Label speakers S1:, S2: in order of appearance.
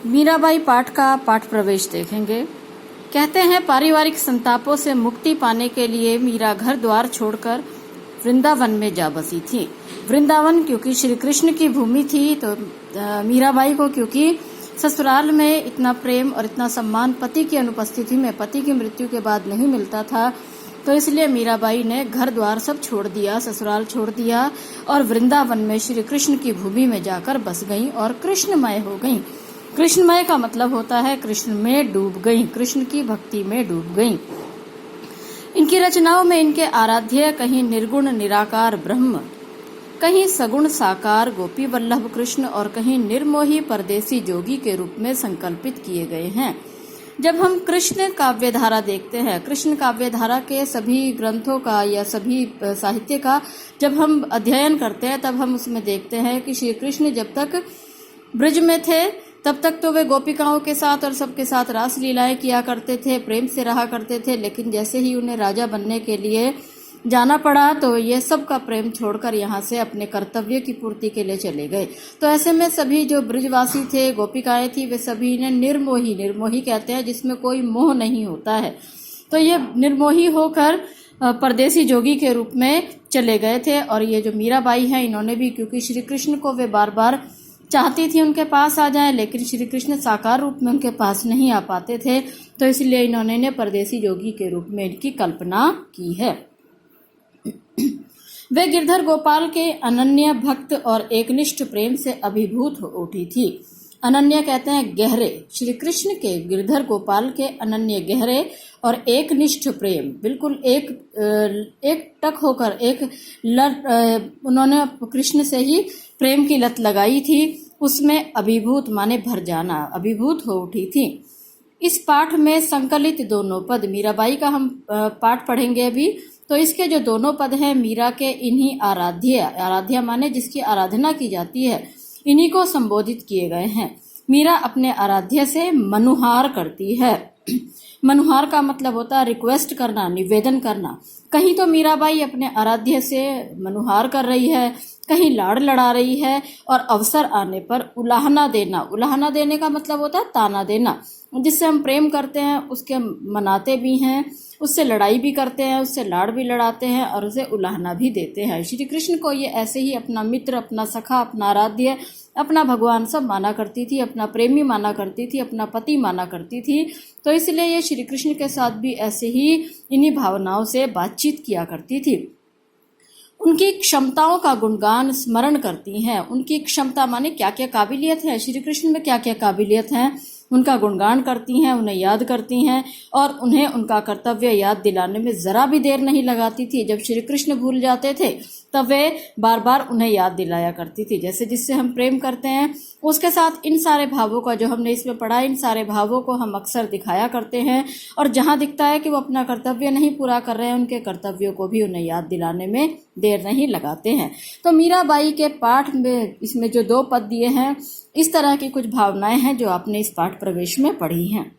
S1: मीराबाई पाठ का पाठ प्रवेश देखेंगे। कहते हैं, पारिवारिक संतापों से मुक्ति पाने के लिए मीरा घर द्वार छोड़कर वृंदावन में जा बसी थी। वृंदावन क्योंकि श्री कृष्ण की भूमि थी, तो मीराबाई को क्योंकि ससुराल में इतना प्रेम और इतना सम्मान पति की अनुपस्थिति में, पति की मृत्यु के बाद नहीं मिलता था, तो इसलिए मीराबाई ने घर द्वार सब छोड़ दिया, ससुराल छोड़ दिया और वृंदावन में श्री कृष्ण की भूमि में जाकर बस गई और कृष्णमय हो गई। कृष्णमय का मतलब होता है कृष्ण में डूब गई, कृष्ण की भक्ति में डूब गई। इनकी रचनाओं में इनके आराध्य कहीं निर्गुण निराकार ब्रह्म, कहीं सगुण साकार गोपी वल्लभ कृष्ण और कहीं निर्मोही परदेसी जोगी के रूप में संकल्पित किए गए हैं। जब हम कृष्ण काव्य धारा देखते हैं, कृष्ण काव्य धारा के सभी ग्रंथों का या सभी साहित्य का जब हम अध्ययन करते हैं, तब हम उसमें देखते हैं कि श्री कृष्ण जब तक ब्रज में थे तब तक तो वे गोपिकाओं के साथ और सबके साथ रास लीलाएं किया करते थे, प्रेम से रहा करते थे, लेकिन जैसे ही उन्हें राजा बनने के लिए जाना पड़ा तो ये सब का प्रेम छोड़कर यहाँ से अपने कर्तव्य की पूर्ति के लिए चले गए। तो ऐसे में सभी जो ब्रजवासी थे, गोपिकाएं थी, वे सभी ने निर्मोही, निर्मोही कहते हैं जिसमें कोई मोह नहीं होता है, तो ये निर्मोही होकर परदेसी जोगी के रूप में चले गए थे। और ये जो मीराबाई हैं, इन्होंने भी, क्योंकि श्री कृष्ण को वे बार बार चाहती थी उनके पास आ जाए, लेकिन श्री कृष्ण साकार रूप में उनके पास नहीं आ पाते थे, तो इसलिए इन्होंने परदेसी जोगी के रूप में इनकी कल्पना की है। वे गिरधर गोपाल के अनन्य भक्त और एकनिष्ठ प्रेम से अभिभूत हो उठी थी। अनन्य कहते हैं गहरे, श्री कृष्ण के गिरधर गोपाल के अनन्य गहरे और एकनिष्ठ प्रेम, बिल्कुल एक टक होकर उन्होंने कृष्ण से ही प्रेम की लत लगाई थी, उसमें अभिभूत माने भर जाना, अभिभूत हो उठी थी। इस पाठ में संकलित दोनों पद, मीराबाई का हम पाठ पढ़ेंगे अभी, तो इसके जो दोनों पद हैं मीरा के इन्हीं आराध्य माने जिसकी आराधना की जाती है, इन्हीं को संबोधित किए गए हैं। मीरा अपने आराध्य से मनुहार करती है। मनुहार का मतलब होता है रिक्वेस्ट करना, निवेदन करना। कहीं तो मीराबाई अपने आराध्य से मनुहार कर रही है, कहीं लाड़ लड़ा रही है और अवसर आने पर उलाहना देना, उलाहना देने का मतलब होता है ताना देना। जिससे हम प्रेम करते हैं उसके मनाते भी हैं, उससे लड़ाई भी करते हैं, उससे लाड़ भी लड़ाते हैं और उसे उलाहना भी देते हैं। श्री कृष्ण को ये ऐसे ही अपना मित्र, अपना सखा, अपना आराध्य, अपना भगवान सब माना करती थी, अपना प्रेमी माना करती थी, अपना पति माना करती थी। तो इसलिए ये श्री कृष्ण के साथ भी ऐसे ही इन्हीं भावनाओं से बातचीत किया करती थी। उनकी क्षमताओं का गुणगान स्मरण करती हैं। उनकी क्षमता माने क्या क्या काबिलियत है, श्री कृष्ण में क्या क्या काबिलियत है, उनका गुणगान करती हैं, उन्हें याद करती हैं और उन्हें उनका कर्तव्य याद दिलाने में जरा भी देर नहीं लगाती थी। जब श्री कृष्ण भूल जाते थे तब वे बार बार उन्हें याद दिलाया करती थी। जैसे जिससे हम प्रेम करते हैं उसके साथ इन सारे भावों का, जो हमने इसमें पढ़ा, इन सारे भावों को हम अक्सर दिखाया करते हैं और जहां दिखता है कि वो अपना कर्तव्य नहीं पूरा कर रहे हैं, उनके कर्तव्यों को भी उन्हें याद दिलाने में देर नहीं लगाते हैं। तो मीराबाई के पाठ में इसमें जो दो पद दिए हैं, इस तरह की कुछ भावनाएं हैं जो आपने इस पाठ प्रवेश में पढ़ी हैं।